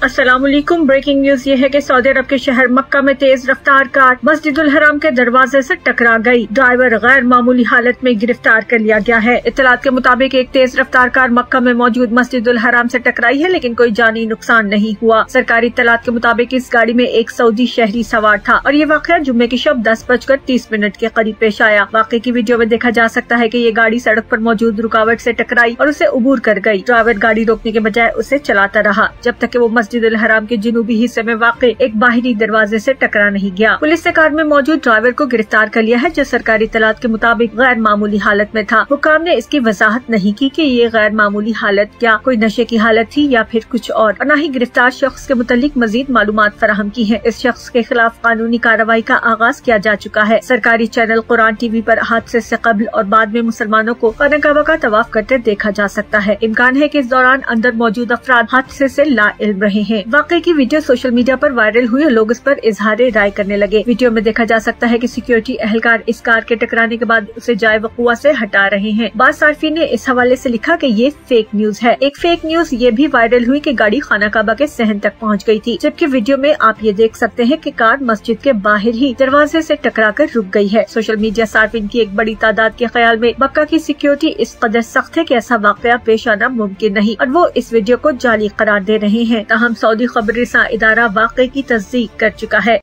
अस्सलामुअलैकुम। Breaking news ये है कि सऊदी अरब के शहर मक्का में तेज रफ्तार कार मस्जिदुल हराम के दरवाजे से टकरा गई। ड्राइवर गैर मामूली हालत में गिरफ्तार कर लिया गया है। इत्तलात के मुताबिक एक तेज रफ्तार कार मक्का में मौजूद मस्जिदुल हराम से टकराई है, लेकिन कोई जानी नुकसान नहीं हुआ। सरकारी इत्तलात के मुताबिक इस गाड़ी में एक सऊदी शहरी सवार था और ये वाकया जुम्मे की शब 10:30 के करीब पेश आया। वाकये की वीडियो में देखा जा सकता है कि ये गाड़ी सड़क पर मौजूद रुकावट से टकराई और उसे अबूर कर गई। ड्राइवर गाड़ी रोकने के बजाय उसे चलाता रहा जब तक कि वो मस्जिदुल हराम के जनूबी हिस्से में वाक़ एक बाहरी दरवाजे से टकरा नहीं गया। पुलिस ने कार में मौजूद ड्राइवर को गिरफ्तार कर लिया है, जो सरकारी इत्तलात के मुताबिक गैर मामूली हालत में था। हुकाम ने इसकी वजाहत नहीं की कि ये गैर मामूली हालत क्या कोई नशे की हालत थी या फिर कुछ और न ही गिरफ्तार शख्स के मुतालिक मजीद मालूमात फराहम की है। इस शख्स के खिलाफ कानूनी कार्रवाई का आगाज किया जा चुका है। सरकारी चैनल कुरान टीवी पर हादसे से कबल और बाद में मुसलमानों को खाना काबा का तवाफ करते देखा जा सकता है। इम्कान है कि इस दौरान अंदर मौजूद अफराद हादसे से लाइल्म रहे हैं। वाकई की वीडियो सोशल मीडिया पर वायरल हुई और लोग इस पर इजहार राय करने लगे। वीडियो में देखा जा सकता है कि सिक्योरिटी एहलकार इस कार के टकराने के बाद उसे जाए वक़ुआ से हटा रहे हैं। बाद सार्फिन ने इस हवाले से लिखा कि ये फेक न्यूज है। एक फेक न्यूज ये भी वायरल हुई कि गाड़ी खाना काबा के सहन तक पहुंच गई थी, जबकि वीडियो में आप ये देख सकते हैं कि कार मस्जिद के बाहर ही दरवाजे से टकराकर रुक गई है। सोशल मीडिया सार्फिन की एक बड़ी तादाद के ख्याल में मक्का की सिक्योरिटी इस कदर सख्त है कि ऐसा वाकया पेश आना मुमकिन नहीं और वो इस वीडियो को जाली करार दे रहे हैं। ताहम सऊदी खबररसा इदारा वाकये की तस्दीक कर चुका है।